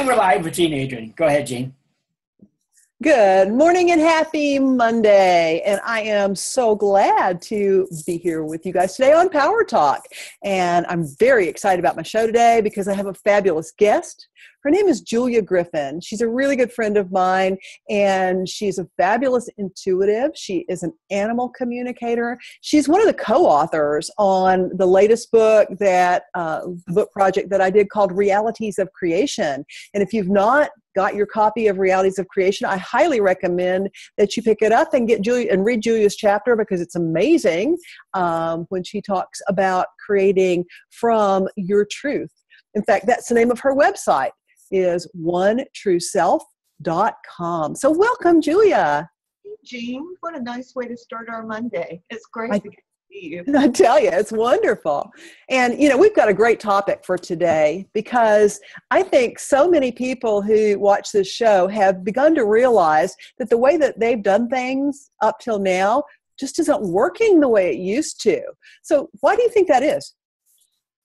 we're live with Jean Adrienne. Go ahead, Jean. Good morning and happy Monday. And I am so glad to be here with you guys today on Power Talk. And I'm very excited about my show today because I have a fabulous guest. Her name is Julia Griffin. She's a really good friend of mine, and she's a fabulous intuitive. She is an animal communicator. She's one of the co-authors on the latest book the book project that I did called Realities of Creation. And if you've not got your copy of Realities of Creation, I highly recommend that you pick it up and get Julia and read Julia's chapter, because it's amazing when she talks about creating from your truth. In fact, that's the name of her website, is onetrueself.com. So welcome, Julia. Hey, Jean. What a nice way to start our Monday. It's great to get to see you. I tell you, it's wonderful. And, we've got a great topic for today, because I think so many people who watch this show have begun to realize that the way that they've done things up till now just isn't working the way it used to. So why do you think that is?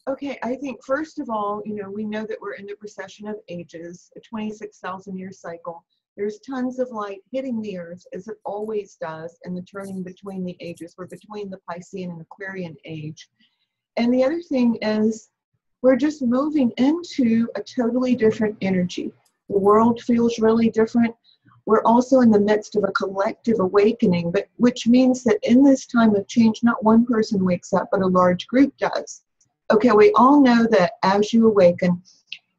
Okay, I think first of all, we know that we're in the procession of ages, a 26,000 year cycle. There's tons of light hitting the earth, as it always does, in the turning between the ages. We're between the Piscean and Aquarian age. And the other thing is, we're just moving into a totally different energy. The world feels really different. We're also in the midst of a collective awakening, which means that in this time of change, not one person wakes up, but a large group does. Okay, we all know that as you awaken,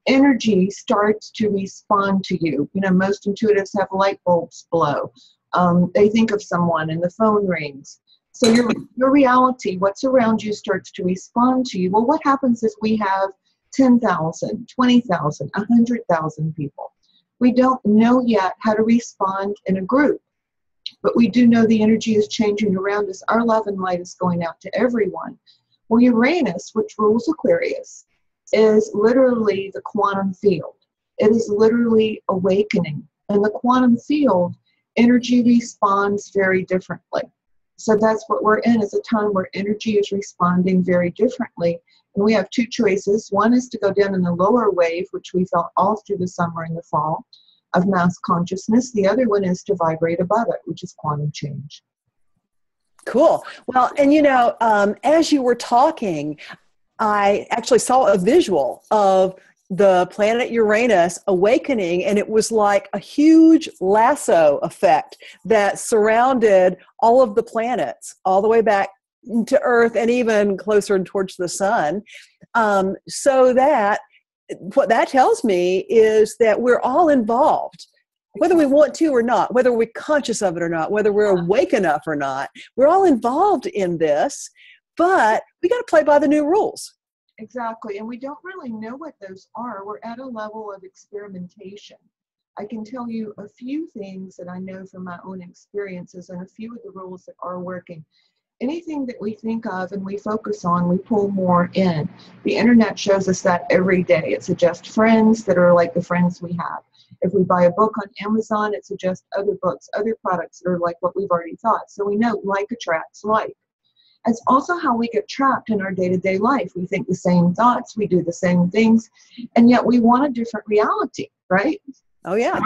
energy starts to respond to you. Most intuitives have light bulbs blow. They think of someone and the phone rings. So your reality, what's around you, starts to respond to you. Well, what happens if we have 10,000, 20,000, 100,000 people? We don't know yet how to respond in a group, but we do know the energy is changing around us. Our love and light is going out to everyone. Well, Uranus, which rules Aquarius, is literally the quantum field. It is literally awakening. In the quantum field, energy responds very differently. So that's what we're in, is a time where energy is responding very differently. And we have two choices. One is to go down in the lower wave, which we felt all through the summer and the fall, of mass consciousness. The other one is to vibrate above it, which is quantum change. Cool. Well, and as you were talking, I actually saw a visual of the planet Uranus awakening, and it was like a huge lasso effect that surrounded all of the planets, all the way back to Earth and even closer towards the sun. So that what that tells me is that we're all involved. Whether we want to or not, whether we're conscious of it or not, whether we're awake enough or not, we're all involved in this, but we got to play by the new rules. Exactly. And we don't really know what those are. We're at a level of experimentation. I can tell you a few things that I know from my own experiences and a few of the rules that are working. Anything that we think of and we focus on, we pull more in. The internet shows us that every day. It suggests friends that are like the friends we have. If we buy a book on Amazon, it suggests other books, other products that are like what we've already thought. So we know like attracts like. It's also how we get trapped in our day-to-day life. We think the same thoughts, we do the same things, and yet we want a different reality, right? Oh, yeah.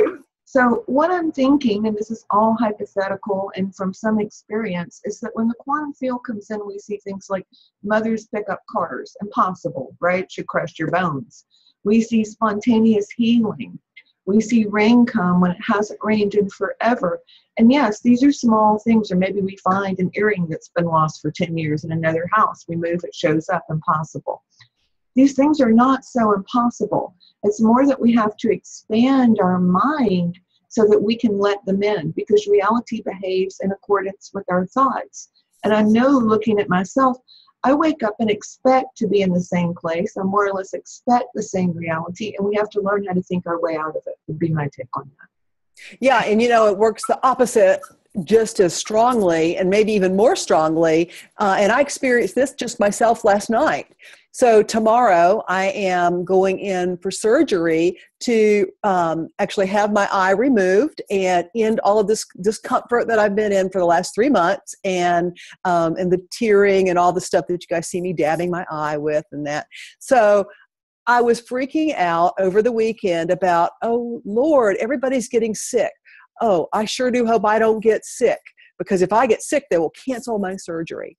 So what I'm thinking, and this is all hypothetical and from some experience, is that when the quantum field comes in, we see things like mothers pick up cars. Impossible, right? Should crush your bones. We see spontaneous healing. We see rain come when it hasn't rained in forever. And yes, these are small things, or maybe we find an earring that's been lost for 10 years in another house. We move, it shows up. Impossible. These things are not so impossible. It's more that we have to expand our mind so that we can let them in, because reality behaves in accordance with our thoughts. And I know, looking at myself, I wake up and expect to be in the same place. I more or less expect the same reality, and we have to learn how to think our way out of it, would be my take on that. Yeah, and it works the opposite just as strongly, and maybe even more strongly. And I experienced this just myself last night. So tomorrow I am going in for surgery to actually have my eye removed and end all of this discomfort that I've been in for the last 3 months, and the tearing and all the stuff that you guys see me dabbing my eye with and that. So I was freaking out over the weekend about, oh Lord, everybody's getting sick. Oh, I sure do hope I don't get sick, because if I get sick, they will cancel my surgery.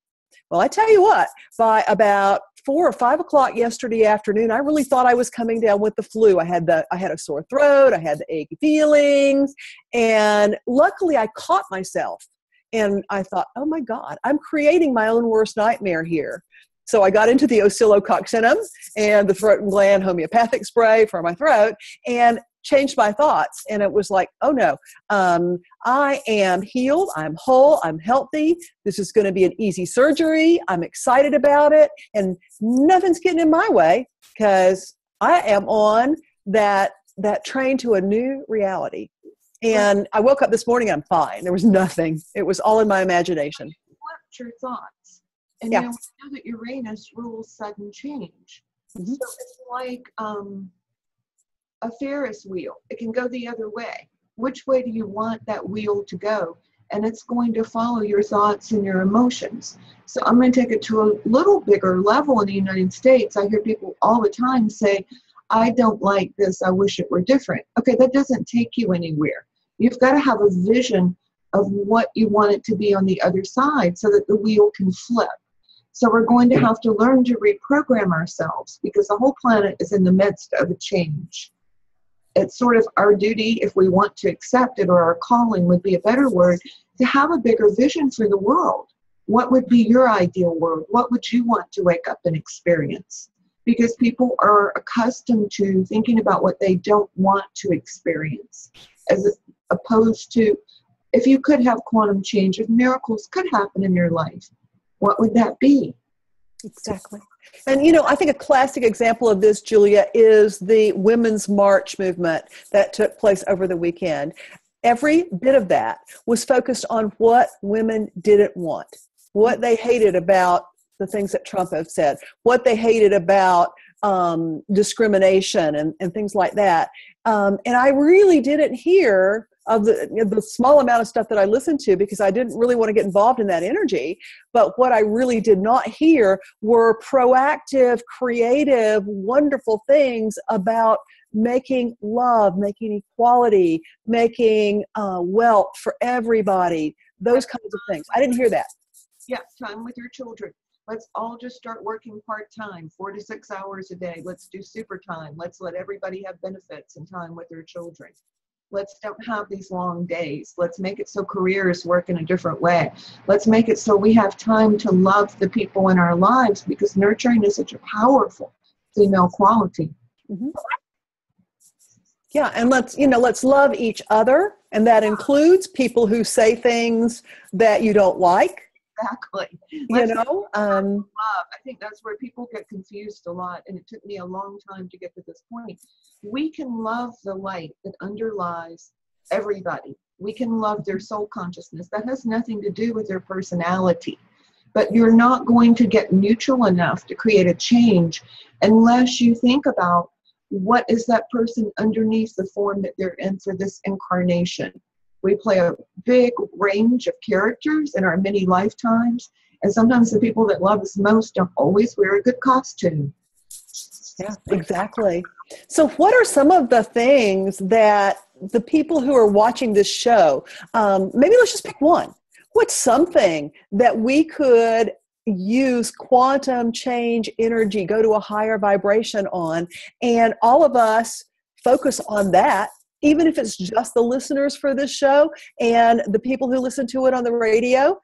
Well, I tell you what, by about 4 or 5 o'clock yesterday afternoon, I really thought I was coming down with the flu. I had a sore throat, I had the achy feelings, and luckily I caught myself. And I thought, oh my God, I'm creating my own worst nightmare here. So I got into the oscillococcinum and the throat and gland homeopathic spray for my throat and changed my thoughts. And it was like, oh no, I am healed, I'm whole, I'm healthy. This is going to be an easy surgery. I'm excited about it. And nothing's getting in my way, because I am on that train to a new reality. And I woke up this morning, I'm fine. There was nothing. It was all in my imagination. Flipped your thoughts. And Yeah. you know that Uranus rules sudden change. Mhm. So it's like a Ferris wheel. It can go the other way. Which way do you want that wheel to go? And it's going to follow your thoughts and your emotions. So I'm going to take it to a little bigger level in the United States. I hear people all the time say, I don't like this, I wish it were different. Okay, that doesn't take you anywhere. You've got to have a vision of what you want it to be on the other side so that the wheel can flip. So we're going to have to learn to reprogram ourselves, because the whole planet is in the midst of a change. It's sort of our duty, if we want to accept it, or our calling would be a better word, to have a bigger vision for the world. What would be your ideal world? What would you want to wake up and experience? Because people are accustomed to thinking about what they don't want to experience, as opposed to, if you could have quantum change, if miracles could happen in your life, what would that be? Exactly. And, I think a classic example of this, Julia, is the Women's March movement that took place over the weekend. Every bit of that was focused on what women didn't want, what they hated about the things that Trump have said, what they hated about discrimination and things like that. And I really didn't hear of the small amount of stuff that I listened to, because I didn't really want to get involved in that energy. But what I really did not hear were proactive, creative, wonderful things about making love, making equality, making wealth for everybody, those kinds of things. I didn't hear that. Yeah, time with your children. Let's all just start working part-time, 4 to 6 hours a day. Let's do super time. Let's let everybody have benefits and time with their children. Let's don't have these long days. Let's make it so careers work in a different way. Let's make it so we have time to love the people in our lives, because nurturing is such a powerful female quality. Mm-hmm. Yeah, and let's love each other, and that includes people who say things that you don't like. Exactly. Love. I think that's where people get confused a lot, and it took me a long time to get to this point. We can love the light that underlies everybody. We can love their soul consciousness. That has nothing to do with their personality. But you're not going to get neutral enough to create a change unless you think about, what is that person underneath the form that they're in for this incarnation? We play a big range of characters in our many lifetimes, and sometimes the people that love us most don't always wear a good costume. Yeah, exactly. So what are some of the things that the people who are watching this show, maybe let's just pick one. What's something that we could use quantum change energy, go to a higher vibration on, and all of us focus on that, even if it's just the listeners for this show and the people who listen to it on the radio?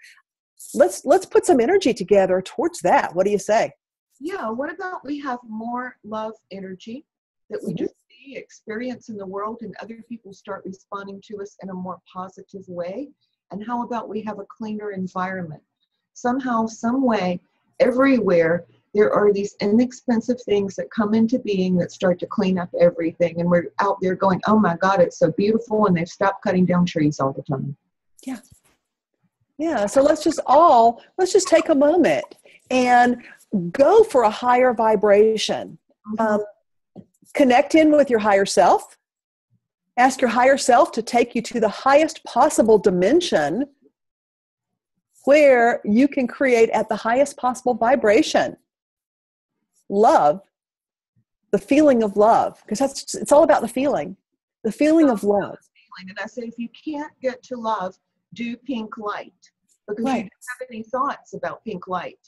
Let's put some energy together towards that. What do you say? Yeah, what about we have more love energy that we just see, experience in the world, and other people start responding to us in a more positive way? And how about we have a cleaner environment? Somehow, some way, everywhere, there are these inexpensive things that come into being that start to clean up everything. And we're out there going, oh my God, it's so beautiful. And they've stopped cutting down trees all the time. Yeah. Yeah. So let's just take a moment and go for a higher vibration. Connect in with your higher self. Ask your higher self to take you to the highest possible dimension where you can create at the highest possible vibration love, the feeling of love, because it's all about the feeling of love. And I say, if you can't get to love, do pink light, because you Right. don't have any thoughts about pink light.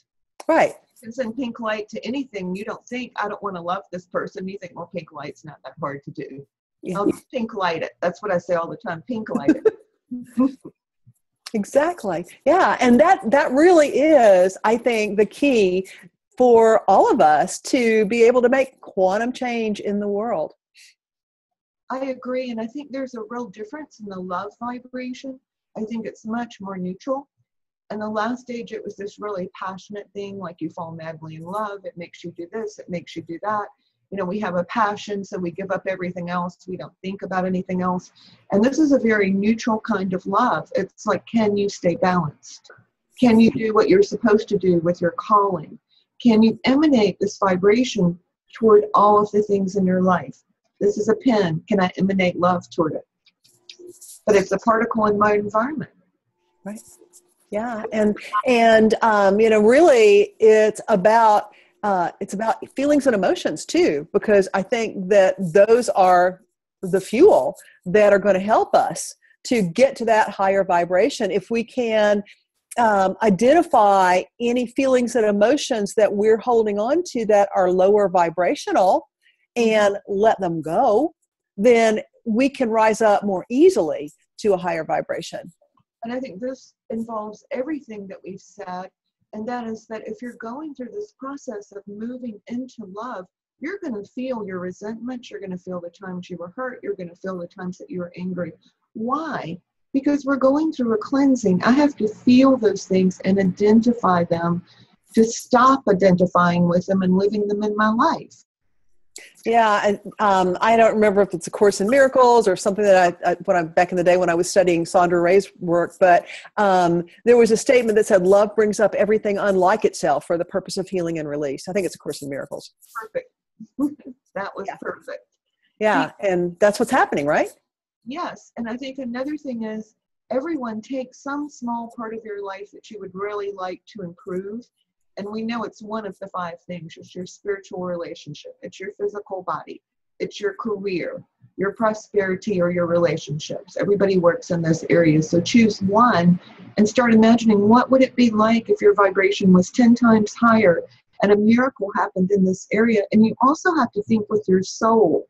Right. You can send pink light to anything. You don't think, I don't want to love this person. You think, well, pink light's not that hard to do. Yeah. I'll just pink light it. That's what I say all the time. Pink light it. Exactly. Yeah. And that really is, I think, the key for all of us to be able to make quantum change in the world. I agree. And I think there's a real difference in the love vibration. I think it's much more neutral. And the last stage, it was this really passionate thing, like you fall madly in love. It makes you do this. It makes you do that. We have a passion, so we give up everything else. We don't think about anything else. And this is a very neutral kind of love. It's like, can you stay balanced? Can you do what you're supposed to do with your calling? Can you emanate this vibration toward all of the things in your life? This is a pen. Can I emanate love toward it? But it's a particle in my environment. Right. Yeah. And really it's about feelings and emotions too, because I think that those are the fuel that are going to help us to get to that higher vibration. If we can identify any feelings and emotions that we're holding on to that are lower vibrational and let them go, then we can rise up more easily to a higher vibration. And I think this involves everything that we've said. And that is that if you're going through this process of moving into love, you're going to feel your resentment. You're going to feel the times you were hurt. You're going to feel the times that you were angry. Why? Because we're going through a cleansing. I have to feel those things and identify them to stop identifying with them and living them in my life. Yeah, and I don't remember if it's A Course in Miracles or something that back in the day when I was studying Sandra Ray's work, but there was a statement that said, love brings up everything unlike itself for the purpose of healing and release. I think it's A Course in Miracles. Perfect. That was perfect. Yeah, and that's what's happening, right? Yes, and I think another thing is everyone takes some small part of your life that you would really like to improve. And we know it's one of the 5 things. It's your spiritual relationship. It's your physical body. It's your career, your prosperity, or your relationships. Everybody works in those areas. So choose one and start imagining, what would it be like if your vibration was 10 times higher and a miracle happened in this area? And you also have to think with your soul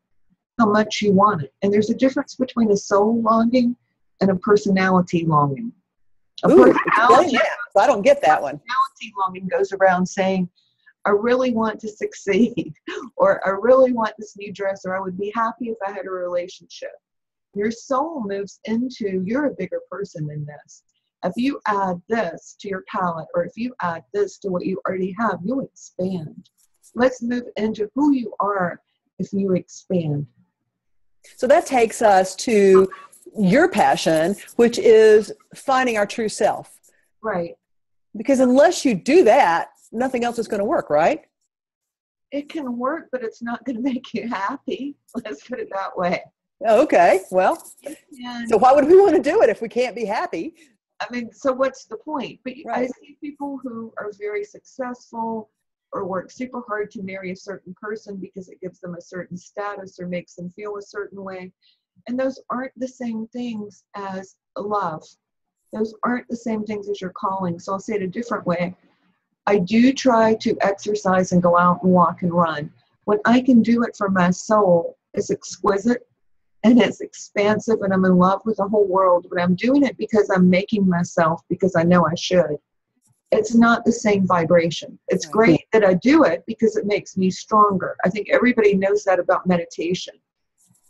how much you want it. And there's a difference between a soul longing and a personality longing. Explain that. I don't get that one. Personality longing goes around saying, I really want to succeed, or I really want this new dress, or I would be happy if I had a relationship. Your soul moves into, you're a bigger person than this. If you add this to your palette, or if you add this to what you already have, you'll expand. Let's move into who you are if you expand. So that takes us to your passion, which is finding our true self. Right. Because unless you do that, nothing else is going to work, right? It can work, but it's not going to make you happy. Let's put it that way. Okay, well, so why would we want to do it if we can't be happy? I mean, so what's the point? But right. I see people who are very successful or work super hard to marry a certain person because it gives them a certain status or makes them feel a certain way. And those aren't the same things as love. Those aren't the same things as your calling. So I'll say it a different way. I do try to exercise and go out and walk and run. When I can do it for my soul, it's exquisite and it's expansive and I'm in love with the whole world. But I'm doing it because I'm making myself, because I know I should. It's not the same vibration. It's great that I do it because it makes me stronger. I think everybody knows that about meditation.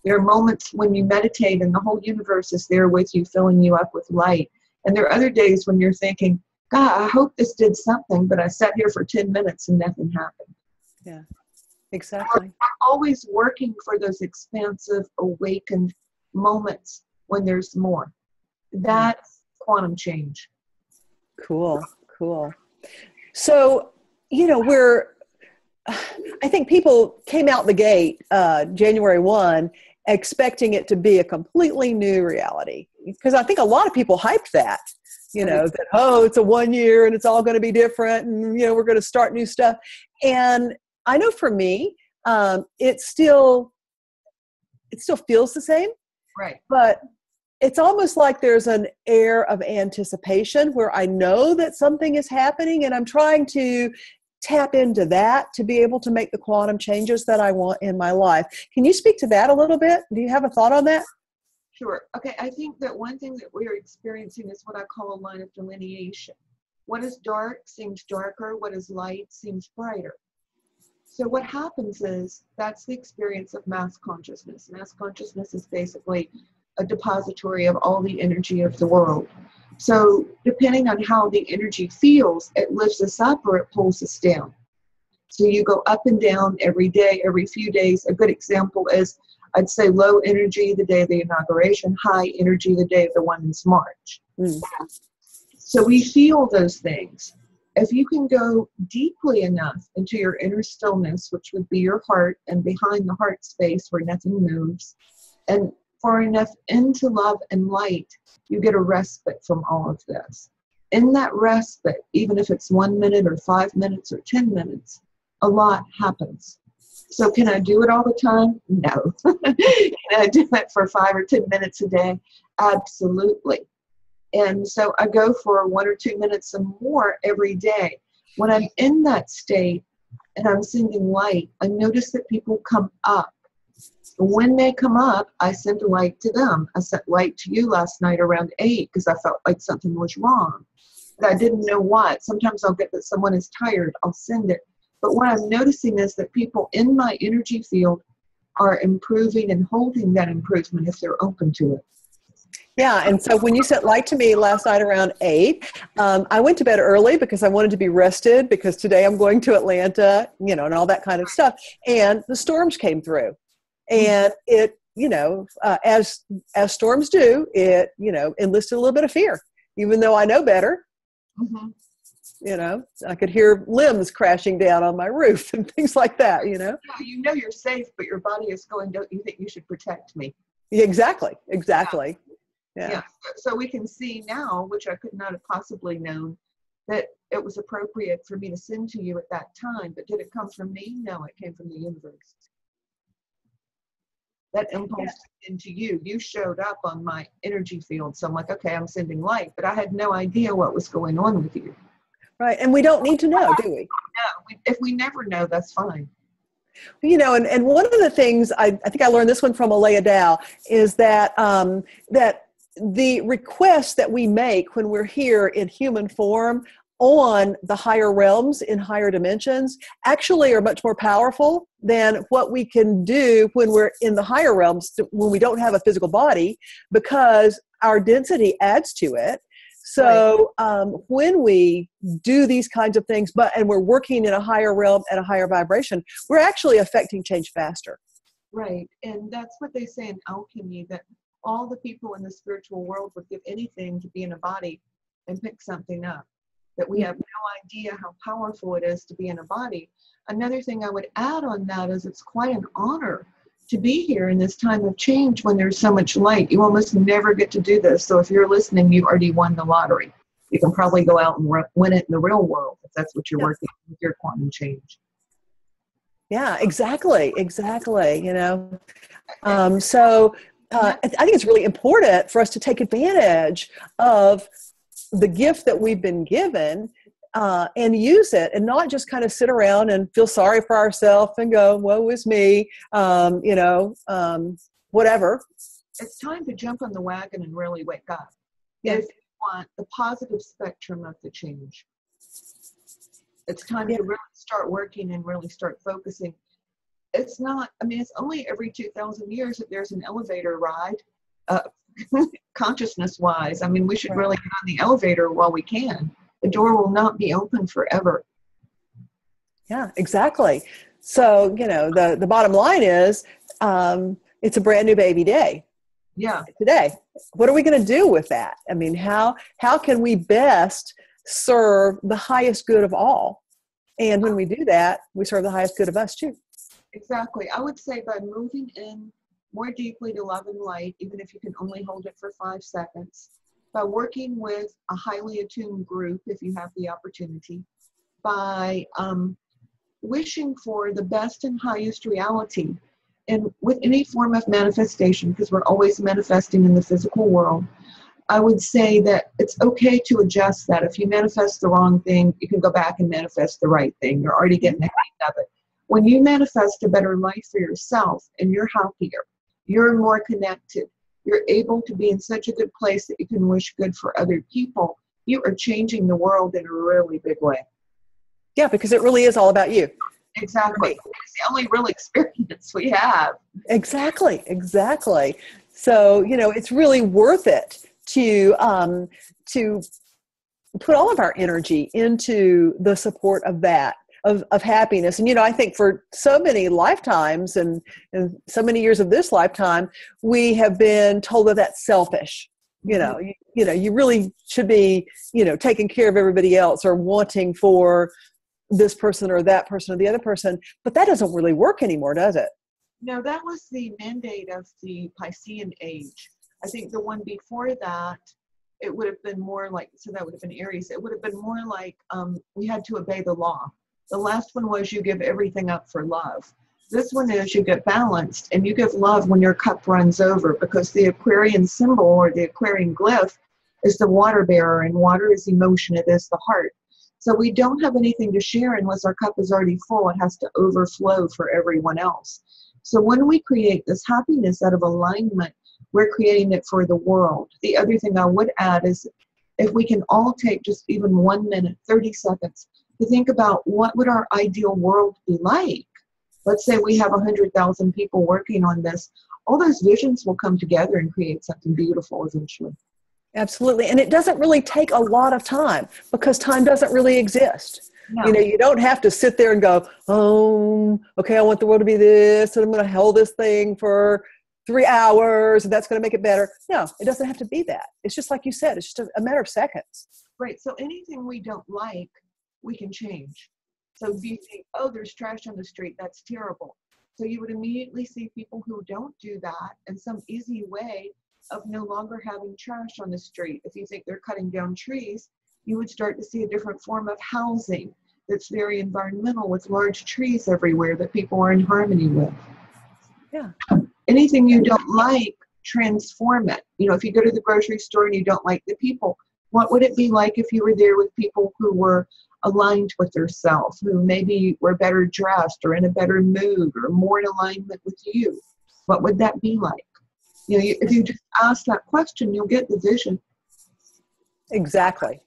There are moments when you meditate and the whole universe is there with you, filling you up with light. And there are other days when you're thinking, God, I hope this did something, but I sat here for 10 minutes and nothing happened. Yeah, exactly. We're always working for those expansive, awakened moments when there's more. That's quantum change. Cool. So, I think people came out the gate January 1 expecting it to be a completely new reality. Because I think a lot of people hyped that, that, it's a 1 year and it's all going to be different and, we're going to start new stuff. And I know for me, it still feels the same. Right. But it's almost like there's an air of anticipation where I know that something is happening, and I'm trying to tap into that to be able to make the quantum changes that I want in my life. Can you speak to that a little bit? Do you have a thought on that? Sure. Okay. I think that one thing that we're experiencing is what I call a line of delineation. What is dark seems darker. What is light seems brighter. So what happens is that's the experience of mass consciousness. Mass consciousness is basically a depository of all the energy of the world. So depending on how the energy feels, it lifts us up or it pulls us down. So you go up and down every day, every few days. A good example is, I'd say low energy the day of the inauguration, high energy the day of the Women's March. Mm. So we feel those things. If you can go deeply enough into your inner stillness, which would be your heart, and behind the heart space where nothing moves, and far enough into love and light, you get a respite from all of this. In that respite, even if it's 1 minute or 5 minutes or 10 minutes, a lot happens. So can I do it all the time? No. Can I do it for 5 or 10 minutes a day? Absolutely. And so I go for 1 or 2 minutes and more every day. When I'm in that state and I'm sending light, I notice that people come up. When they come up, I send light to them. I sent light to you last night around 8 because I felt like something was wrong. But I didn't know what. Sometimes I'll get that someone is tired. I'll send it. But what I'm noticing is that people in my energy field are improving and holding that improvement if they're open to it. Yeah, and so when you sent light to me last night around 8, I went to bed early because I wanted to be rested because today I'm going to Atlanta, and all that kind of stuff. And the storms came through. And it, as storms do, it, enlisted a little bit of fear, even though I know better. Mm-hmm. I could hear limbs crashing down on my roof and things like that, Yeah, you're safe, but your body is going, don't you think you should protect me? Exactly. Yeah. So we can see now, which I could not have possibly known, that it was appropriate for me to send to you at that time. But did it come from me? No, it came from the universe. That impulse into you. You showed up on my energy field. So I'm like, okay, I'm sending light. But I had no idea what was going on with you. Right. And we don't need to know, do we? No. If we never know, that's fine. And one of the things I think I learned this one from Alea Dow is that that the requests that we make when we're here in human form on the higher realms in higher dimensions actually are much more powerful than what we can do when we're in the higher realms when we don't have a physical body, because our density adds to it. So when we do these kinds of things, and we're working in a higher realm at a higher vibration, we're actually affecting change faster. Right. And that's what they say in alchemy, that all the people in the spiritual world would give anything to be in a body and pick something up. That we have no idea how powerful it is to be in a body. Another thing I would add on that is it's quite an honor to be here in this time of change when there's so much light. You almost never get to do this. So if you're listening, you already won the lottery. You can probably go out and win it in the real world if that's what you're working with your quantum change. Yeah, exactly. So I think it's really important for us to take advantage of the gift that we've been given and use it, and not just kind of sit around and feel sorry for ourselves and go, woe is me, whatever. It's time to jump on the wagon and really wake up. Yes. If you want the positive spectrum of the change. It's time to really start working and really start focusing. It's only every 2,000 years that there's an elevator ride, consciousness-wise. We should really get on the elevator while we can. The door will not be open forever. Yeah, exactly. So, the bottom line is it's a brand new baby day. Yeah. Today. What are we going to do with that? How can we best serve the highest good of all? And when we do that, we serve the highest good of us too. Exactly. I would say by moving in more deeply to love and light, even if you can only hold it for 5 seconds, by working with a highly attuned group, if you have the opportunity, by wishing for the best and highest reality. And with any form of manifestation, because we're always manifesting in the physical world, I would say that it's okay to adjust that. If you manifest the wrong thing, you can go back and manifest the right thing. You're already getting the hang of it. When you manifest a better life for yourself and you're happier, you're more connected, you're able to be in such a good place that you can wish good for other people, you are changing the world in a really big way. Yeah, because it really is all about you. Exactly. It's the only real experience we have. Exactly. So, it's really worth it to put all of our energy into the support of that, of happiness. And, I think for so many lifetimes and so many years of this lifetime, we have been told that that's selfish. You really should be, taking care of everybody else or wanting for this person or that person or the other person. But that doesn't really work anymore, does it? No, that was the mandate of the Piscean age. I think the one before that, it would have been more like, so that would have been Aries. It would have been more like we had to obey the law. The last one was you give everything up for love. This one is you get balanced and you give love when your cup runs over, because the Aquarian symbol or the Aquarian glyph is the water bearer, and water is emotion. It is the heart. So we don't have anything to share unless our cup is already full. It has to overflow for everyone else. So when we create this happiness out of alignment, we're creating it for the world. The other thing I would add is if we can all take just even 1 minute, 30 seconds to think about what would our ideal world be like. Let's say we have 100,000 people working on this. All those visions will come together and create something beautiful eventually. Absolutely. And it doesn't really take a lot of time because time doesn't really exist. No. You don't have to sit there and go, okay, I want the world to be this, and I'm going to hold this thing for 3 hours, and that's going to make it better. No, it doesn't have to be that. It's just like you said, it's just a matter of seconds. Right. So anything we don't like, we can change. So if you think, oh, there's trash on the street, that's terrible. So you would immediately see people who don't do that, and some easy way of no longer having trash on the street. If you think they're cutting down trees, you would start to see a different form of housing that's very environmental with large trees everywhere that people are in harmony with. Yeah. Anything you don't like, transform it. If you go to the grocery store and you don't like the people, what would it be like if you were there with people who were aligned with themselves, who maybe were better dressed or in a better mood or more in alignment with you? What would that be like? If you just ask that question, you'll get the vision. Exactly.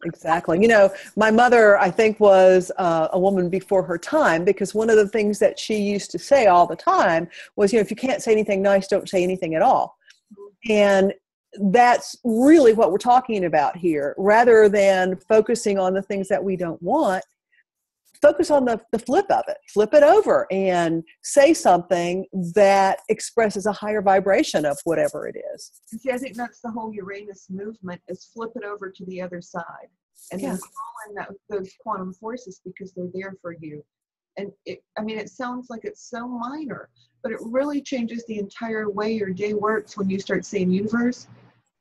My mother, I think, was a woman before her time, because one of the things that she used to say all the time was, if you can't say anything nice, don't say anything at all. And that's really what we're talking about here. Rather than focusing on the things that we don't want, focus on the flip of it. Flip it over and say something that expresses a higher vibration of whatever it is. See, I think that's the whole Uranus movement, is flip it over to the other side. And then call in those quantum forces, because they're there for you. And it sounds like it's so minor, but it really changes the entire way your day works when you start saying, universe,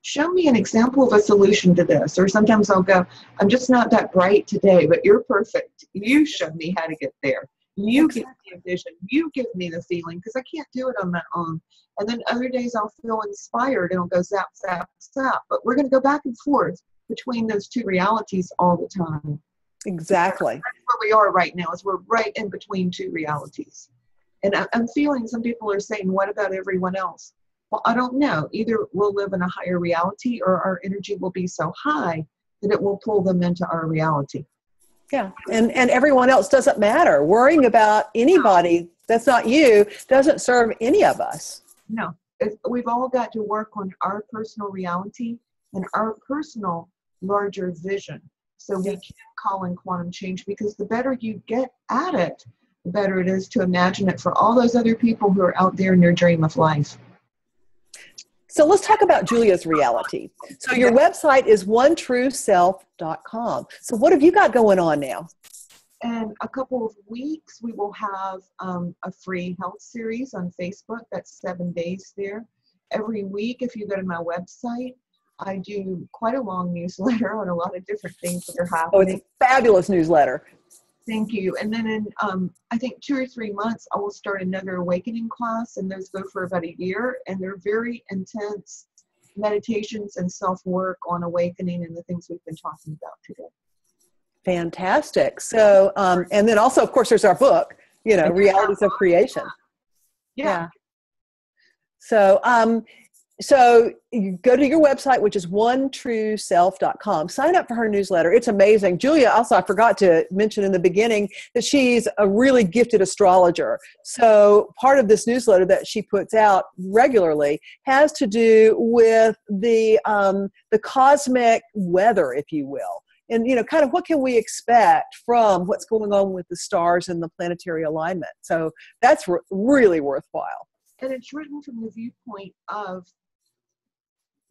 show me an example of a solution to this. Or sometimes I'll go, I'm just not that bright today, but you're perfect. You show me how to get there. You give me a vision. You give me the feeling, because I can't do it on my own. And then other days I'll feel inspired and I'll go zap, zap, zap. But we're going to go back and forth between those two realities all the time. Exactly. That's where we are right now, is we're right in between two realities. And I'm feeling some people are saying, what about everyone else? Well, I don't know. Either we'll live in a higher reality, or our energy will be so high that it will pull them into our reality. Yeah. And everyone else doesn't matter. Worrying about anybody that's not you doesn't serve any of us. No. We've all got to work on our personal reality and our personal larger vision, so we can call in quantum change, because the better you get at it, the better it is to imagine it for all those other people who are out there in their dream of life. So let's talk about Julia's reality. So your website is onetrueself.com. So what have you got going on now? In a couple of weeks, we will have a free health series on Facebook. That's 7 days there. Every week, if you go to my website, I do quite a long newsletter on a lot of different things that are happening. Oh, it's a fabulous newsletter. Thank you. And then in, I think 2 or 3 months, I will start another awakening class, and those go for about a year, and they're very intense meditations and self-work on awakening and the things we've been talking about today. Fantastic. So, and then also, of course, there's our book, Realities of Creation. Yeah. So you go to your website, which is onetrueself.com. Sign up for her newsletter. It's amazing. Julia, also, I forgot to mention in the beginning that she's a really gifted astrologer. So part of this newsletter that she puts out regularly has to do with the cosmic weather, if you will. And, kind of what can we expect from what's going on with the stars and the planetary alignment. So that's really worthwhile. And it's written from the viewpoint of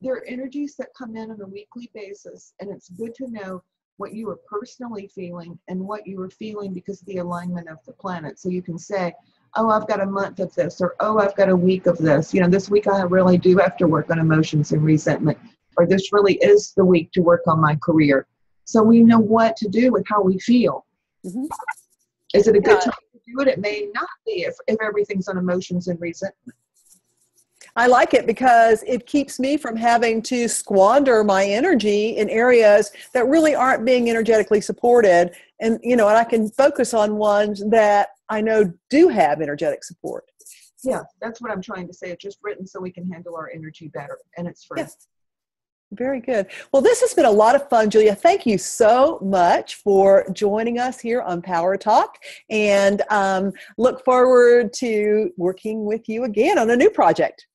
there are energies that come in on a weekly basis, and it's good to know what you are personally feeling and what you are feeling because of the alignment of the planet. So you can say, oh, I've got a month of this, or oh, I've got a week of this. This week I really do have to work on emotions and resentment, or this really is the week to work on my career. So we know what to do with how we feel. Mm-hmm. Is it a good time to do it? It may not be if everything's on emotions and resentment. I like it because it keeps me from having to squander my energy in areas that really aren't being energetically supported. And, and I can focus on ones that I know do have energetic support. Yeah, that's what I'm trying to say. It's just written so we can handle our energy better, and it's free. Yes. Very good. Well, this has been a lot of fun, Julia. Thank you so much for joining us here on Power Talk, and look forward to working with you again on a new project.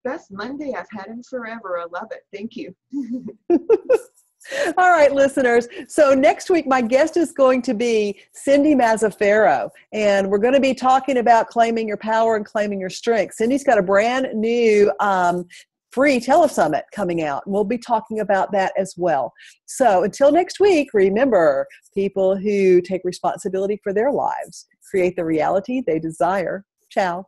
Best Monday I've had in forever. I love it. Thank you. All right, listeners. So next week, my guest is going to be Cindy Mazzaferro, and we're going to be talking about claiming your power and claiming your strength. Cindy's got a brand new free telesummit coming out, and we'll be talking about that as well. So until next week, remember, people who take responsibility for their lives create the reality they desire. Ciao.